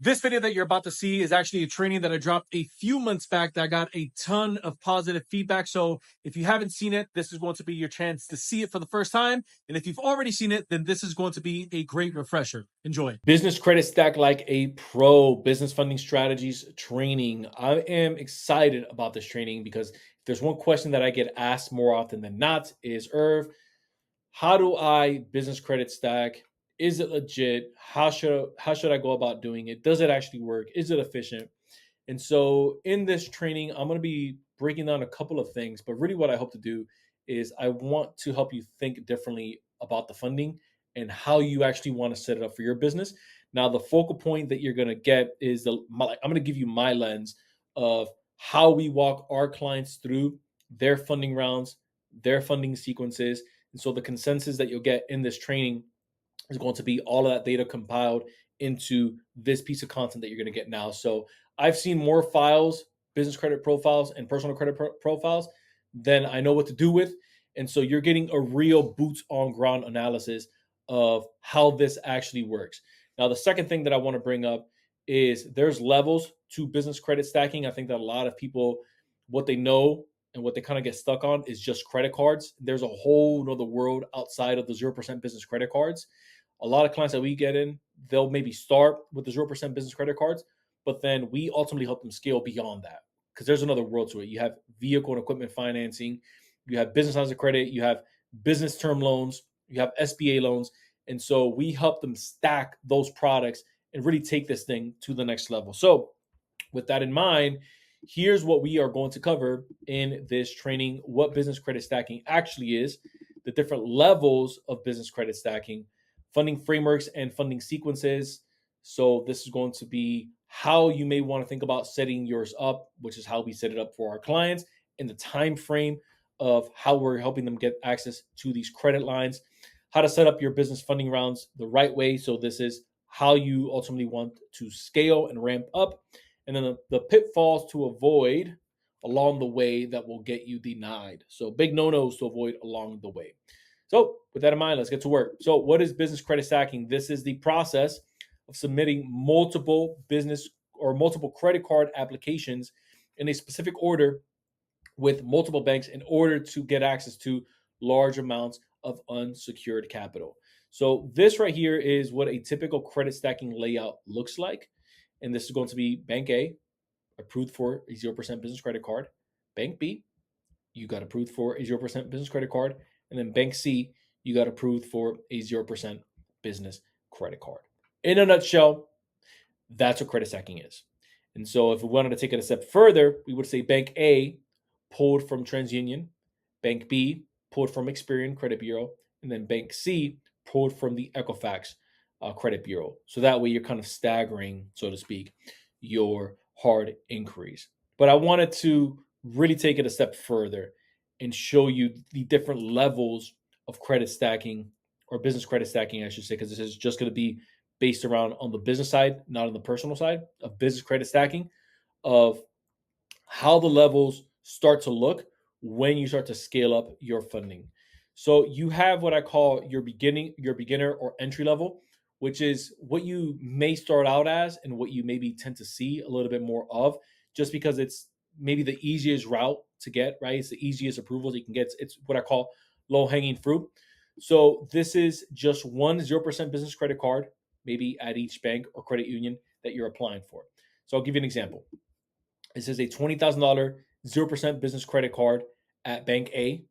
This video that you're about to see is actually a training that I dropped a few months back that got a ton of positive feedback. So if you haven't seen it, this is going to be your chance to see it for the first time. And if you've already seen it, then this is going to be a great refresher. Enjoy. Business credit stack like a pro, business funding strategies training. I am excited about this training because if there's one question that I get asked more often than not is, Irv, how do I business credit stack? Is it legit? How should I go about doing it? Does it actually work? Is it efficient? And so in this training, I'm going to be breaking down a couple of things, but really what I hope to do is I want to help you think differently about the funding and how you actually want to set it up for your business. Now, the focal point that you're going to get is I'm going to give you my lens of how we walk our clients through their funding rounds, their funding sequences. And so the consensus that you'll get in this training is going to be all of that data compiled into this piece of content that you're going to get now. So I've seen more files, business credit profiles, and personal credit profiles than I know what to do with. And so you're getting a real boots on ground analysis of how this actually works. Now, the second thing that I want to bring up is there's levels to business credit stacking. I think that a lot of people, what they know and what they kind of get stuck on is just credit cards. There's a whole nother world outside of the 0% business credit cards. A lot of clients that we get in, they'll maybe start with the 0% business credit cards, but then we ultimately help them scale beyond that because there's another world to it. You have vehicle and equipment financing, you have business lines of credit, you have business term loans, you have SBA loans. And so we help them stack those products and really take this thing to the next level. So with that in mind, here's what we are going to cover in this training: what business credit stacking actually is, the different levels of business credit stacking, funding frameworks and funding sequences. So this is going to be how you may want to think about setting yours up, which is how we set it up for our clients, and the time frame of how we're helping them get access to these credit lines, how to set up your business funding rounds the right way. So this is how you ultimately want to scale and ramp up, and then the pitfalls to avoid along the way that will get you denied. So big no-nos to avoid along the way. So with that in mind, let's get to work. So what is business credit stacking? This is the process of submitting multiple business or multiple credit card applications in a specific order with multiple banks in order to get access to large amounts of unsecured capital. So this right here is what a typical credit stacking layout looks like. And this is going to be Bank A, approved for a 0% business credit card. Bank B, you got approved for a 0% business credit card. And then Bank C, you got approved for a 0% business credit card. In a nutshell, that's what credit stacking is. And so if we wanted to take it a step further, we would say Bank A pulled from TransUnion, Bank B pulled from Experian Credit Bureau, and then Bank C pulled from the Equifax Credit Bureau. So that way you're kind of staggering, so to speak, your hard inquiries. But I wanted to really take it a step further and show you the different levels of credit stacking, or business credit stacking, I should say, because this is just going to be based around on the business side, not on the personal side of business credit stacking, of how the levels start to look when you start to scale up your funding. So you have what I call your beginner or entry level, which is what you may start out as and what you maybe tend to see a little bit more of, just because it's maybe the easiest route to get, right? It's the easiest approvals you can get. It's what I call low-hanging fruit. So this is just one 0% business credit card, maybe at each bank or credit union that you're applying for. So I'll give you an example. This is a $20,000 0% business credit card at Bank A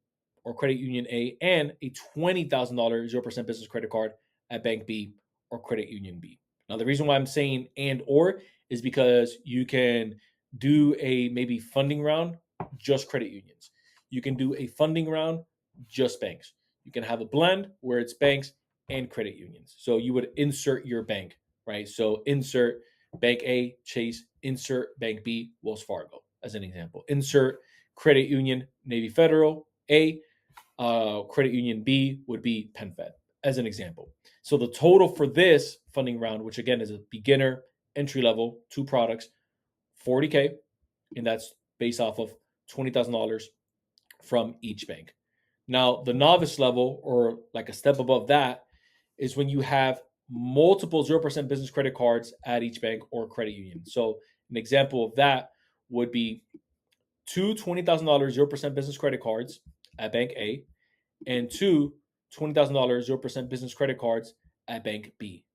or Credit Union A, and a $20,000 0% business credit card at Bank B or Credit Union B. Now, the reason why I'm saying and or is because you can do a maybe funding round, just credit unions. You can do a funding round, just banks. You can have a blend where it's banks and credit unions. So you would insert your bank, right? So insert Bank A, Chase, insert Bank B, Wells Fargo, as an example. Insert Credit Union, Navy Federal, A, Credit Union B would be PenFed, as an example. So the total for this funding round, which again is a beginner, entry level, 2 products, $40K, and that's based off of $20,000 from each bank. Now, the novice level, or like a step above that, is when you have multiple 0% business credit cards at each bank or credit union. So an example of that would be two $20,000 0% business credit cards at Bank A and two $20,000 0% business credit cards at Bank B.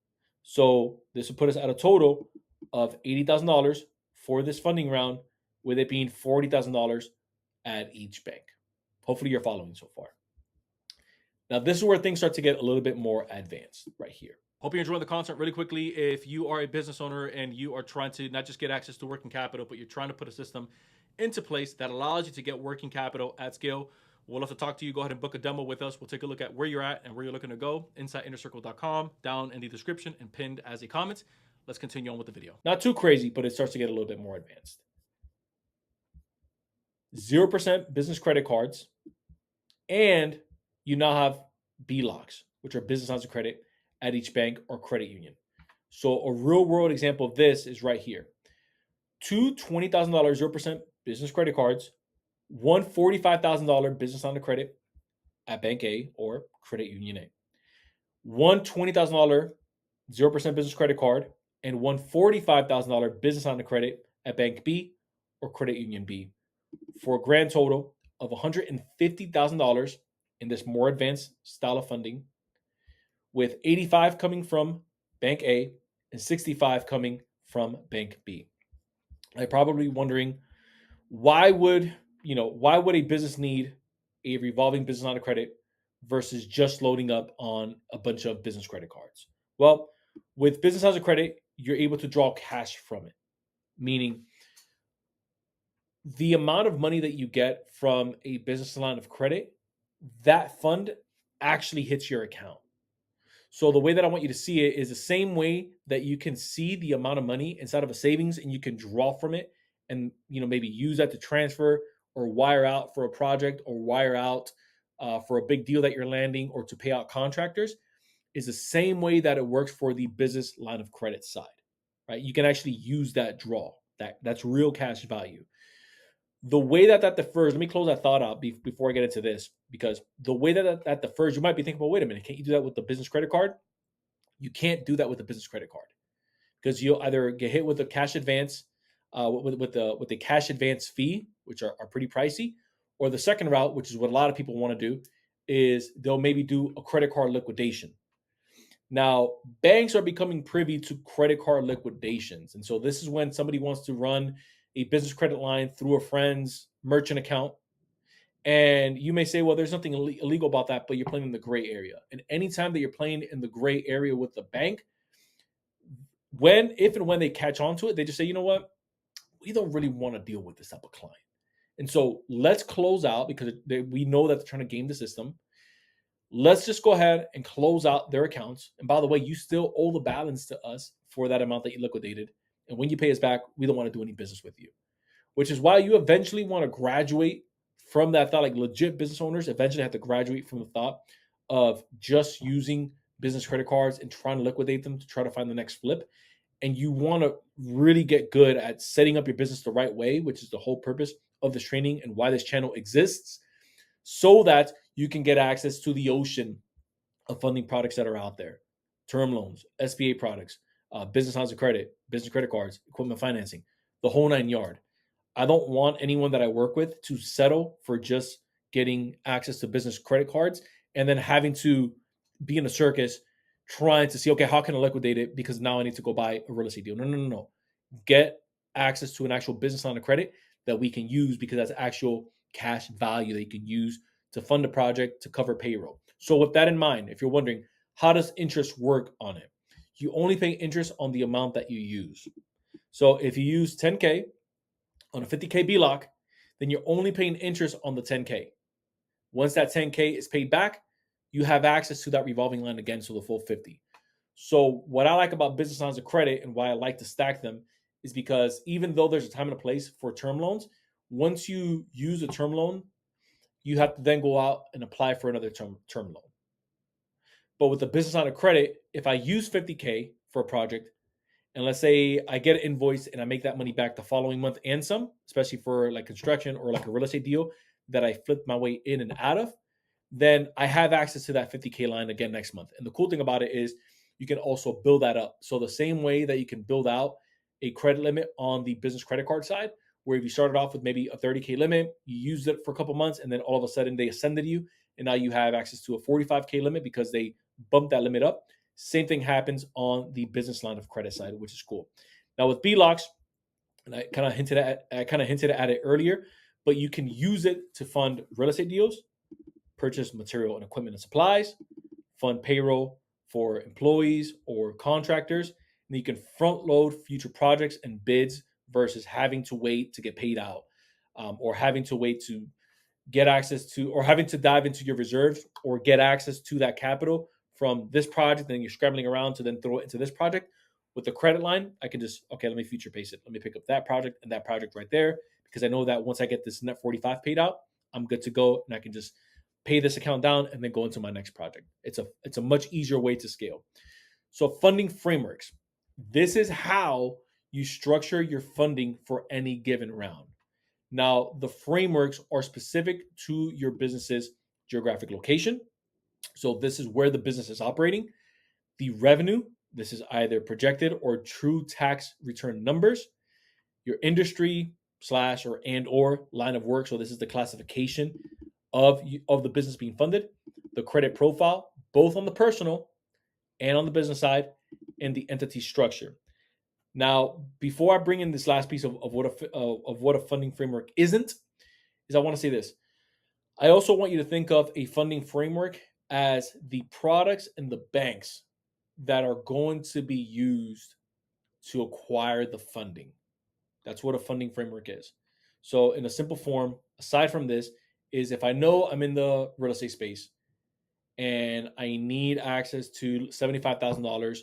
So this would put us at a total of $80,000 for this funding round, with it being $40,000 at each bank. Hopefully you're following so far. Now, this is where things start to get a little bit more advanced right here. Hope you're enjoying the content. Really quickly, if you are a business owner and you are trying to not just get access to working capital, but you're trying to put a system into place that allows you to get working capital at scale, we'll love to talk to you. Go ahead and book a demo with us. We'll take a look at where you're at and where you're looking to go. InsideInnerCircle.com, down in the description and pinned as a comment. Let's continue on with the video. Not too crazy, but it starts to get a little bit more advanced. 0% business credit cards, and you now have BLOCs, which are business lines of credit at each bank or credit union. So a real world example of this is right here. Two $20,000 0% business credit cards, one $45,000 business line of credit at Bank A or credit union A, one $20,000 0% business credit card, and one $45,000 business line of credit at Bank B or credit union B, for a grand total of $150,000 in this more advanced style of funding, with 85 coming from Bank A and 65 coming from Bank B. I'm probably wondering, why would a business need a revolving business line of credit versus just loading up on a bunch of business credit cards? Well, with business lines of credit, you're able to draw cash from it, meaning the amount of money that you get from a business line of credit, that fund actually hits your account. So the way that I want you to see it is the same way that you can see the amount of money inside of a savings and you can draw from it and maybe use that to transfer or wire out for a project or wire out for a big deal that you're landing or to pay out contractors, is the same way that it works for the business line of credit side, right? You can actually use that draw. That's real cash value. The way that differs, let me close that thought out before I get into this, because the way that differs, you might be thinking, well, wait a minute, can't you do that with the business credit card? You can't do that with the business credit card, because you'll either get hit with a cash advance, with the cash advance fee, which are pretty pricey, or the second route, which is what a lot of people want to do, is they'll maybe do a credit card liquidation. Now, banks are becoming privy to credit card liquidations, and so this is when somebody wants to run a business credit line through a friend's merchant account. And you may say, well, there's nothing illegal about that, but you're playing in the gray area. And anytime that you're playing in the gray area with the bank, if and when they catch on to it, they just say, you know what? We don't really want to deal with this type of client. And so let's close out, because we know that they're trying to game the system. Let's just go ahead and close out their accounts. And by the way, you still owe the balance to us for that amount that you liquidated. And when you pay us back, we don't want to do any business with you, which is why you eventually want to graduate from that thought. Like legit business owners eventually have to graduate from the thought of just using business credit cards and trying to liquidate them to try to find the next flip. And you want to really get good at setting up your business the right way, which is the whole purpose of this training and why this channel exists, so that you can get access to the ocean of funding products that are out there. Term loans, SBA products, business lines of credit, business credit cards, equipment financing, the whole 9 yards. I don't want anyone that I work with to settle for just getting access to business credit cards and then having to be in a circus trying to see, okay, how can I liquidate it because now I need to go buy a real estate deal. No. Get access to an actual business line of credit that we can use, because that's actual cash value that you can use to fund a project, to cover payroll. So with that in mind, if you're wondering, how does interest work on it? You only pay interest on the amount that you use. So if you use 10K on a 50K BLOC, then you're only paying interest on the 10K. Once that 10K is paid back, you have access to that revolving line again, so the full 50. So what I like about business lines of credit and why I like to stack them is because even though there's a time and a place for term loans, once you use a term loan, you have to then go out and apply for another term loan. But with the business line of credit, if I use 50K for a project, and let's say I get an invoice and I make that money back the following month and some, especially for like construction or like a real estate deal that I flipped my way in and out of, then I have access to that 50K line again next month. And the cool thing about it is you can also build that up. So the same way that you can build out a credit limit on the business credit card side, where if you started off with maybe a 30K limit, you used it for a couple months, and then all of a sudden they ascended you, and now you have access to a 45K limit because they bumped that limit up. Same thing happens on the business line of credit side, which is cool. Now with BLOCs, and I kind of hinted at it earlier, but you can use it to fund real estate deals, purchase material and equipment and supplies, fund payroll for employees or contractors, and you can front load future projects and bids versus having to wait to get paid out, or having to wait to get access to, or having to dive into your reserves or get access to that capital from this project, and then you're scrambling around to then throw it into this project. With the credit line, I can just, okay, let me future pace it. Let me pick up that project and that project right there, because I know that once I get this net 45 paid out, I'm good to go, and I can just pay this account down and then go into my next project. It's a much easier way to scale. So funding frameworks. This is how you structure your funding for any given round. Now, the frameworks are specific to your business's geographic location. So this is where the business is operating. The revenue, this is either projected or true tax return numbers. Your industry slash or line of work. So this is the classification of the business being funded. The credit profile, both on the personal and on the business side, and the entity structure. Now, before I bring in this last piece of what a funding framework isn't, is I want to say this. I also want you to think of a funding framework as the products and the banks that are going to be used to acquire the funding. That's what a funding framework is. So in a simple form, aside from this, is if I know I'm in the real estate space and I need access to $75,000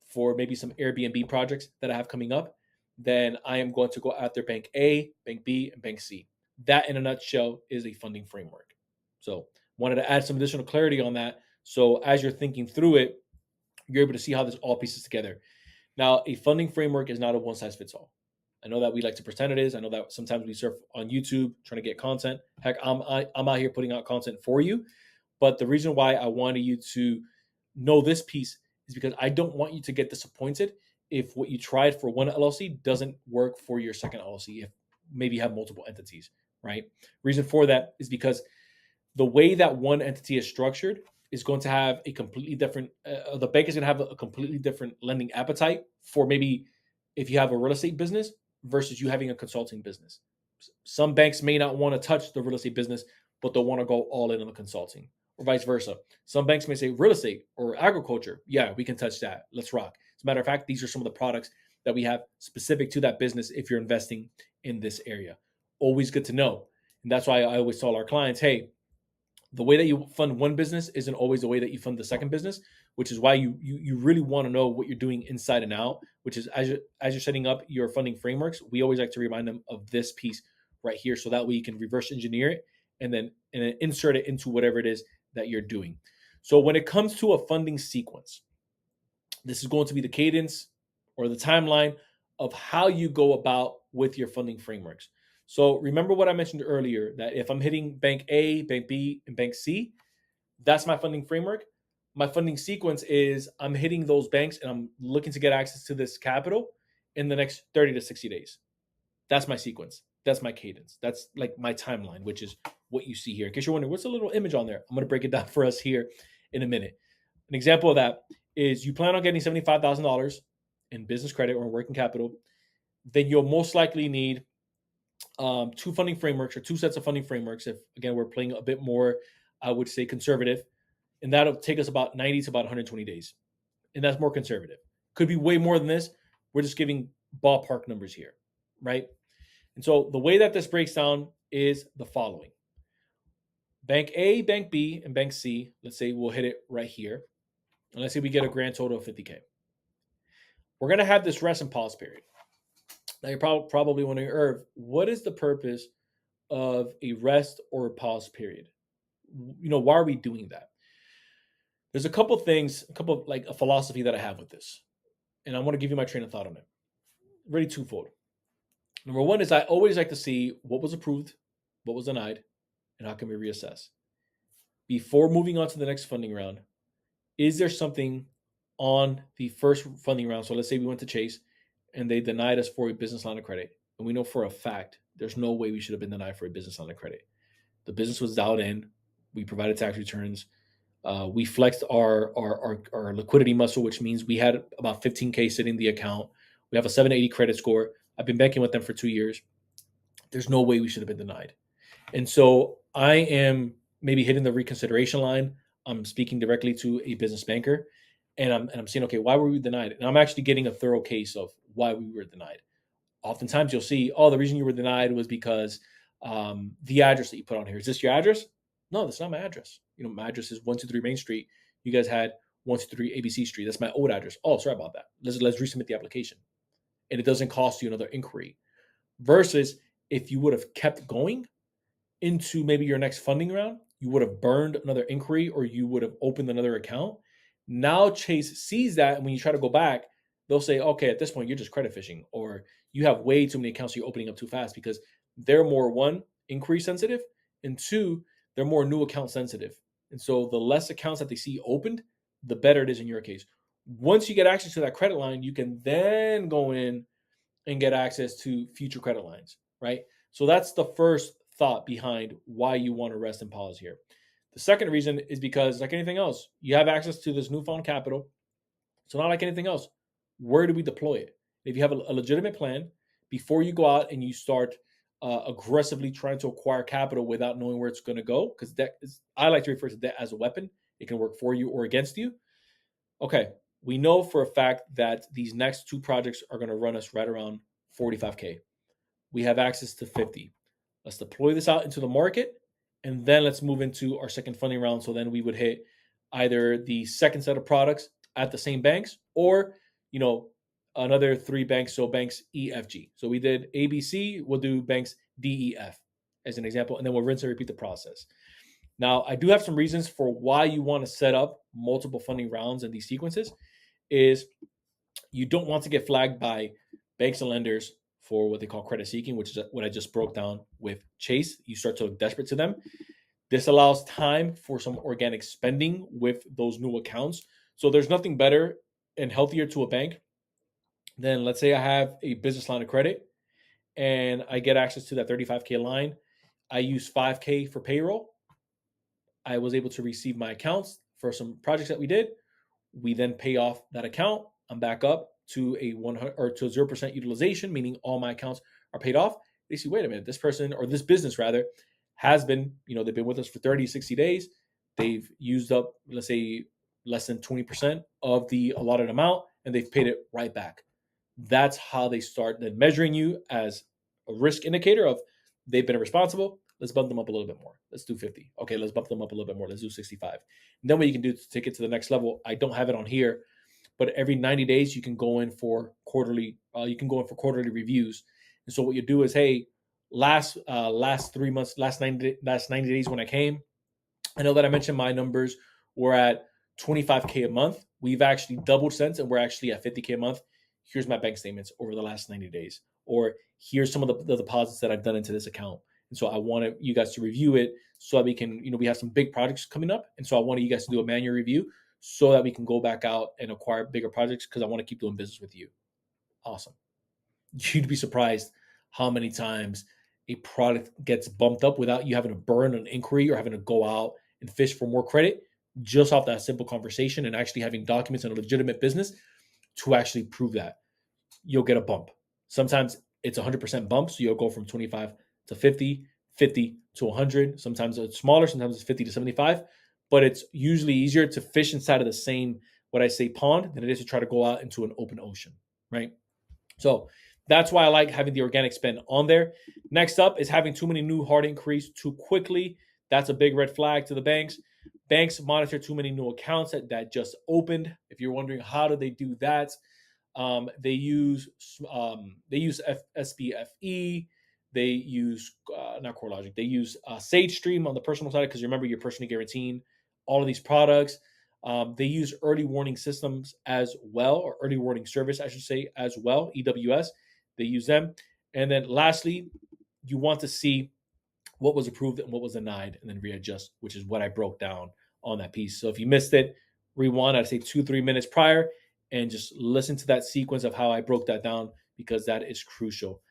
for maybe some Airbnb projects that I have coming up, then I am going to go after bank A, bank B, and bank C. That in a nutshell is a funding framework. So wanted to add some additional clarity on that. So as you're thinking through it, you're able to see how this all pieces together. Now, a funding framework is not a one size fits all. I know that we like to pretend it is. I know that sometimes we surf on YouTube trying to get content. Heck, I'm out here putting out content for you. But the reason why I wanted you to know this piece is because I don't want you to get disappointed if what you tried for one LLC doesn't work for your second LLC, if maybe you have multiple entities, right? Reason for that is because the way that one entity is structured is going to have a completely different, the bank is going to have a completely different lending appetite for maybe if you have a real estate business versus you having a consulting business. Some banks may not want to touch the real estate business, but they'll want to go all in on the consulting, or vice versa. Some banks may say real estate or agriculture. Yeah, we can touch that. Let's rock. As a matter of fact, these are some of the products that we have specific to that business if you're investing in this area. Always good to know. And that's why I always tell our clients, hey, the way that you fund one business isn't always the way that you fund the second business, which is why you really want to know what you're doing inside and out, which is as you're setting up your funding frameworks, we always like to remind them of this piece right here, so that way you can reverse engineer it and then insert it into whatever it is that you're doing. So when it comes to a funding sequence, this is going to be the cadence or the timeline of how you go about with your funding frameworks. So remember what I mentioned earlier, that if I'm hitting bank A, bank B, and bank C, that's my funding framework. My funding sequence is I'm hitting those banks and I'm looking to get access to this capital in the next 30 to 60 days. That's my sequence. That's my cadence. That's like my timeline, which is what you see here. In case you're wondering, what's the little image on there? I'm going to break it down for us here in a minute. An example of that is you plan on getting $75,000 in business credit or working capital, then you'll most likely need two funding frameworks or two sets of funding frameworks. If again we're playing a bit more, I would say conservative, and that'll take us about 90 to about 120 days, and that's more conservative. Could be way more than this. We're just giving ballpark numbers here, right? And so the way that this breaks down is the following: Bank A, Bank B, and Bank C. Let's say we'll hit it right here, and let's say we get a grand total of 50K. We're gonna have this rest and pause period. Now you're probably wondering, Irv, what is the purpose of a rest or a pause period? Why are we doing that? There's a couple things, like a philosophy that I have with this, and I want to give you my train of thought on it. Really twofold. Number one is I always like to see what was approved, what was denied, and how can we reassess. Before moving on to the next funding round, is there something on the first funding round. So let's say we went to Chase and they denied us for a business line of credit. And we know for a fact there's no way we should have been denied for a business line of credit. The business was dialed in. We provided tax returns. We flexed our liquidity muscle, which means we had about 15K sitting in the account. We have a 780 credit score. I've been banking with them for 2 years. There's no way we should have been denied. And so I am maybe hitting the reconsideration line. I'm speaking directly to a business banker, and I'm saying, okay, why were we denied? And I'm actually getting a thorough case of why we were denied. Oftentimes you'll see, oh, the reason you were denied was because the address that you put on here. Is this your address? No, that's not my address. My address is 123 Main Street. You guys had 123 ABC Street. That's my old address. Oh, sorry about that. Let's resubmit the application. And it doesn't cost you another inquiry. Versus if you would have kept going into maybe your next funding round, you would have burned another inquiry or you would have opened another account. Now Chase sees that, and when you try to go back, they'll say, okay, at this point, you're just credit fishing, or you have way too many accounts, so you're opening up too fast, because they're more, one, inquiry sensitive, and two, they're more new account sensitive. And so the less accounts that they see opened, the better it is in your case. Once you get access to that credit line, you can then go in and get access to future credit lines, right? So that's the first thought behind why you want to rest and pause here. The second reason is because, like anything else, you have access to this newfound capital. So not like anything else, where do we deploy it? If you have a legitimate plan, before you go out and you start aggressively trying to acquire capital without knowing where it's going to go, because I like to refer to debt as a weapon. It can work for you or against you. Okay, we know for a fact that these next two projects are going to run us right around 45K. We have access to 50. Let's deploy this out into the market, and then let's move into our second funding round. So then we would hit either the second set of products at the same banks, or another three banks. So banks EFG. So we did ABC. We'll do banks DEF as an example, and then we'll rinse and repeat the process. Now, I do have some reasons for why you want to set up multiple funding rounds in these sequences. Is you don't want to get flagged by banks and lenders for what they call credit seeking, which is what I just broke down with Chase. You start to look desperate to them. This allows time for some organic spending with those new accounts. So there's nothing better and healthier to a bank than, let's say I have a business line of credit and I get access to that 35K line. I use 5K for payroll. I was able to receive my accounts for some projects that we did. We then pay off that account. I'm back up to a 100 or to 0% utilization, meaning all my accounts are paid off. They see, wait a minute, this person, or this business rather, has been, they've been with us for 30, 60 days. They've used up, let's say, less than 20% of the allotted amount, and they've paid it right back. That's how they start then measuring you as a risk indicator of they've been responsible. Let's bump them up a little bit more. Let's do 50. Okay, let's bump them up a little bit more. Let's do 65. And then what you can do to take it to the next level, I don't have it on here, but every 90 days you can go in for quarterly. You can go in for quarterly reviews. And so what you do is, hey, last 3 months, last 90 days when I came, I know that I mentioned my numbers were at 25K a month. We've actually doubled since, and we're actually at 50K a month. Here's my bank statements over the last 90 days, or here's some of the deposits that I've done into this account. And so I wanted you guys to review it so that we can, we have some big projects coming up. And so I wanted you guys to do a manual review so that we can go back out and acquire bigger projects, because I want to keep doing business with you. Awesome. You'd be surprised how many times a product gets bumped up without you having to burn an inquiry or having to go out and fish for more credit, just off that simple conversation and actually having documents and a legitimate business to actually prove that. You'll get a bump. Sometimes it's 100% bump, so you'll go from 25 to 50, 50 to 100. Sometimes it's smaller, sometimes it's 50 to 75, but it's usually easier to fish inside of the same, what I say, pond than it is to try to go out into an open ocean, right? So that's why I like having the organic spend on there. Next up is having too many new hard inquiries too quickly. That's a big red flag to the banks. Banks monitor too many new accounts that just opened. If you're wondering how do they do that, they use SPFE. They use not CoreLogic. They use SageStream on the personal side, because remember, you're personally guaranteeing all of these products. They use early warning systems as well, or early warning service, I should say, as well. EWS. They use them. And then lastly, you want to see what was approved and what was denied, and then readjust, which is what I broke down on that piece. So if you missed it, rewind, I'd say 2-3 minutes prior, and just listen to that sequence of how I broke that down, because that is crucial.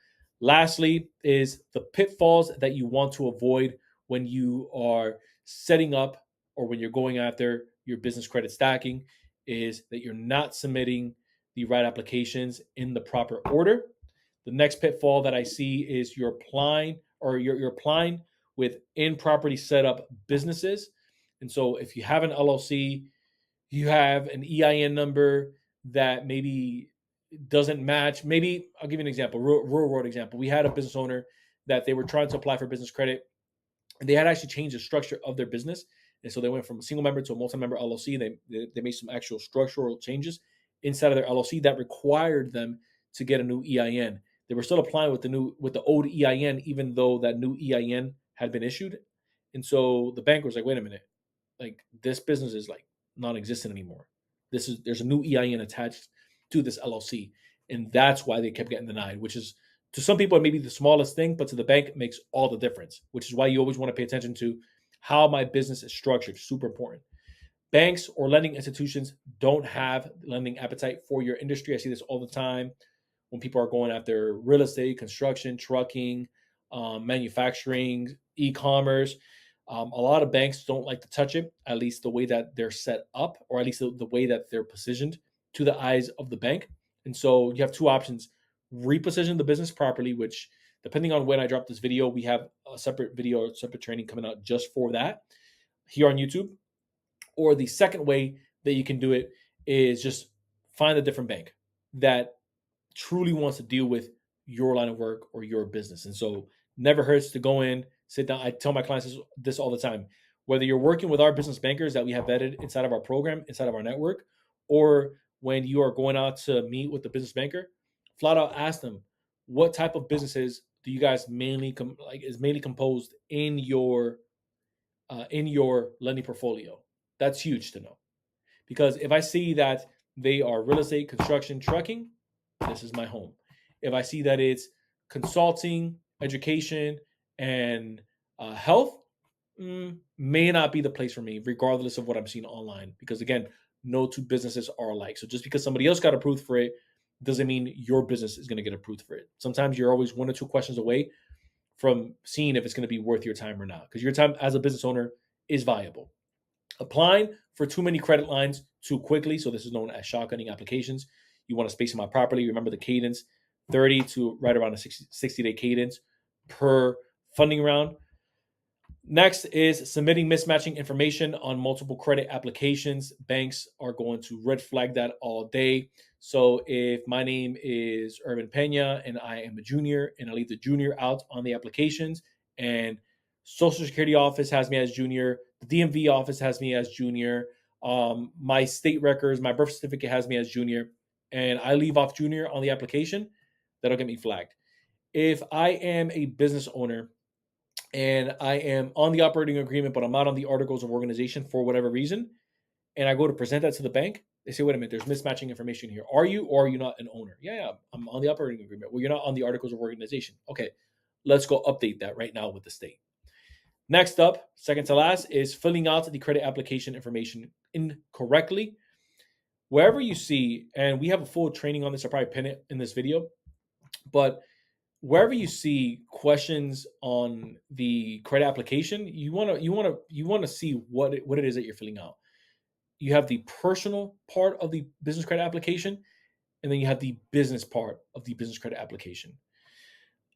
Lastly, is the pitfalls that you want to avoid when you are setting up or when you're going after your business credit stacking, is that you're not submitting the right applications in the proper order. The next pitfall that I see is you're applying with improperly set up businesses. And so if you have an LLC, you have an EIN number that maybe doesn't match. Maybe I'll give you an example, real world example. We had a business owner that they were trying to apply for business credit, and they had actually changed the structure of their business. And so they went from a single member to a multi-member LLC. And they made some actual structural changes inside of their LLC that required them to get a new EIN. They were still applying with the old EIN, even though that new EIN had been issued. And so the bank was like, wait a minute, like this business is like non-existent anymore. There's a new EIN attached to this LLC, and that's why they kept getting denied. Which is, to some people, it may be the smallest thing, but to the bank, it makes all the difference. Which is why you always want to pay attention to how my business is structured. Super important. Banks or lending institutions don't have lending appetite for your industry. I see this all the time when people are going after real estate, construction, trucking, manufacturing, e-commerce. A lot of banks don't like to touch it, at least the way that they're set up, or at least the way that they're positioned to the eyes of the bank. And so you have two options: reposition the business properly, which, depending on when I drop this video, we have a separate video or separate training coming out just for that here on YouTube. Or the second way that you can do it is just find a different bank that truly wants to deal with your line of work or your business. And so never hurts to go in, sit down. I tell my clients this all the time. Whether you're working with our business bankers that we have vetted inside of our program, inside of our network, or when you are going out to meet with the business banker, flat out ask them, what type of businesses do you guys mainly is mainly composed in your lending portfolio? That's huge to know, because if I see that they are real estate, construction, trucking, this is my home. If I see that it's consulting, education, and health, may not be the place for me, regardless of what I'm seeing online. Because again, no two businesses are alike. So just because somebody else got approved for it doesn't mean your business is going to get approved for it. Sometimes you're always 1 or 2 questions away from seeing if it's going to be worth your time or not, because your time as a business owner is valuable. Applying for too many credit lines too quickly, so this is known as shotgunning applications. You want to space them out properly. Remember the cadence, 30 to right around a 60-day cadence per funding round. Next is submitting mismatching information on multiple credit applications. Banks are going to red flag that all day. So if my name is Urban Pena and I am a junior, and I leave the junior out on the applications, and Social Security office has me as junior, the DMV office has me as junior, my state records, my birth certificate has me as junior, and I leave off junior on the application, that'll get me flagged. If I am a business owner and I am on the operating agreement, but I'm not on the articles of organization for whatever reason, and I go to present that to the bank, they say, wait a minute, there's mismatching information here. Are you or are you not an owner? Yeah, I'm on the operating agreement. Well, you're not on the articles of organization. Okay, let's go update that right now with the state. Next up, second to last, is filling out the credit application information incorrectly. Wherever you see, and we have a full training on this, I'll probably pin it in this video, but wherever you see questions on the credit application, you want to see what it is that you're filling out. You have the personal part of the business credit application, and then you have the business part of the business credit application.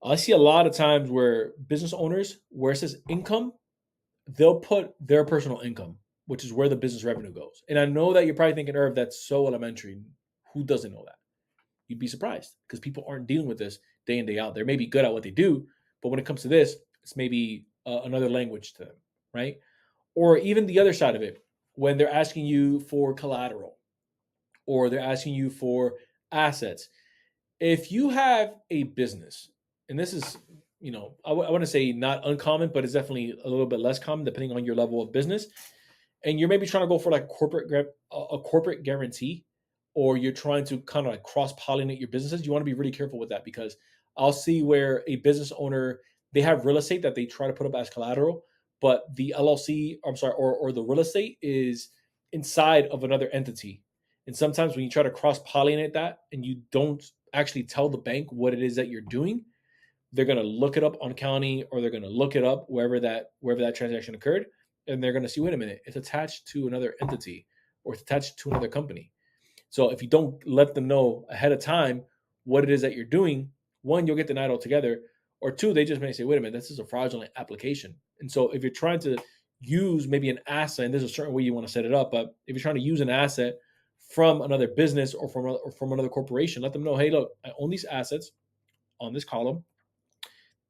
I see a lot of times where business owners, where it says income, they'll put their personal income, which is where the business revenue goes. And I know that you're probably thinking, Irv, that's so elementary. Who doesn't know that? You'd be surprised, because people aren't dealing with this day in, day out. They may be good at what they do, but when it comes to this, it's maybe another language to them, right? Or even the other side of it, when they're asking you for collateral or they're asking you for assets. If you have a business, and this is, I want to say not uncommon, but it's definitely a little bit less common depending on your level of business, and you're maybe trying to go for like a corporate guarantee, or you're trying to kind of like cross-pollinate your businesses, you want to be really careful with that, because I'll see where a business owner, they have real estate that they try to put up as collateral, but the LLC, I'm sorry, or the real estate is inside of another entity. And sometimes when you try to cross-pollinate that and you don't actually tell the bank what it is that you're doing, they're going to look it up on county, or they're going to look it up wherever that transaction occurred, and they're going to see, wait a minute, it's attached to another entity, or it's attached to another company. So if you don't let them know ahead of time what it is that you're doing, one, you'll get denied altogether, or two, they just may say, wait a minute, this is a fraudulent application. And so if you're trying to use maybe an asset, and there's a certain way you want to set it up, but if you're trying to use an asset from another business or from another corporation, let them know, hey, look, I own these assets on this column.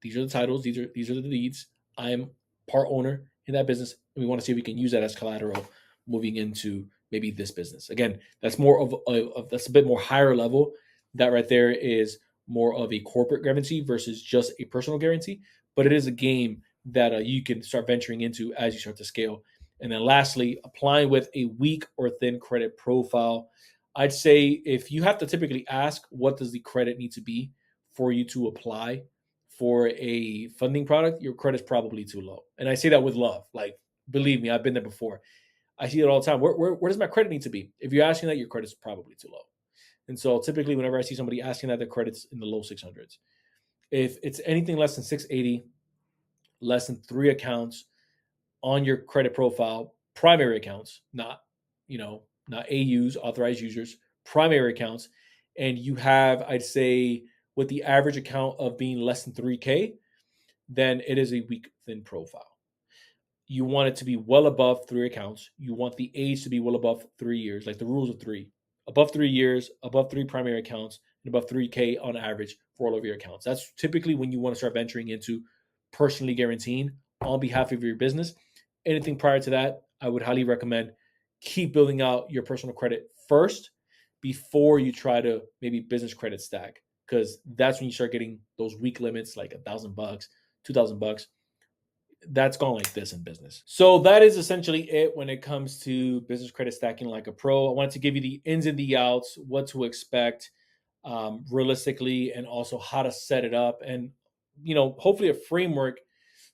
These are the titles. These are the deeds. I'm part owner in that business, and we want to see if we can use that as collateral moving into maybe this business. Again, that's more of that's a bit more higher level. That right there is more of a corporate guarantee versus just a personal guarantee. But it is a game that you can start venturing into as you start to scale. And then lastly, applying with a weak or thin credit profile. I'd say if you have to typically ask, what does the credit need to be for you to apply for a funding product, your credit's probably too low. And I say that with love. Like, believe me, I've been there before. I see it all the time. Where does my credit need to be? If you're asking that, your credit's probably too low. And so typically whenever I see somebody asking that, their credit's in the low 600s. If it's anything less than 680, less than 3 accounts on your credit profile, primary accounts, not AUs, authorized users, primary accounts, and you have, I'd say, with the average account of being less than 3K, then it is a weak, thin profile. You want it to be well above 3 accounts. You want the age to be well above 3 years, like the rules of 3. Above 3 years, above 3 primary accounts, and above 3K on average for all of your accounts. That's typically when you want to start venturing into personally guaranteeing on behalf of your business. Anything prior to that, I would highly recommend keep building out your personal credit first before you try to maybe business credit stack, because that's when you start getting those weak limits like $1,000, $2,000. That's gone like this in business. So that is essentially it when it comes to business credit stacking like a pro. I wanted to give you the ins and the outs, what to expect realistically, and also how to set it up, and hopefully a framework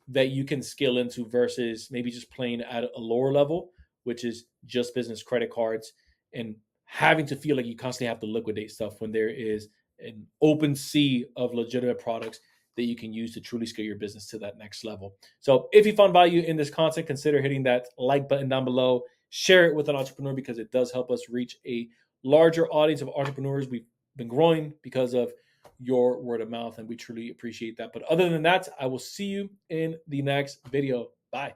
that you can scale into versus maybe just playing at a lower level, which is just business credit cards and having to feel like you constantly have to liquidate stuff when there is an open sea of legitimate products that you can use to truly scale your business to that next level. So if you found value in this content, consider hitting that like button down below. Share it with an entrepreneur because it does help us reach a larger audience of entrepreneurs. We've been growing because of your word of mouth, and we truly appreciate that. But other than that, I will see you in the next video. Bye.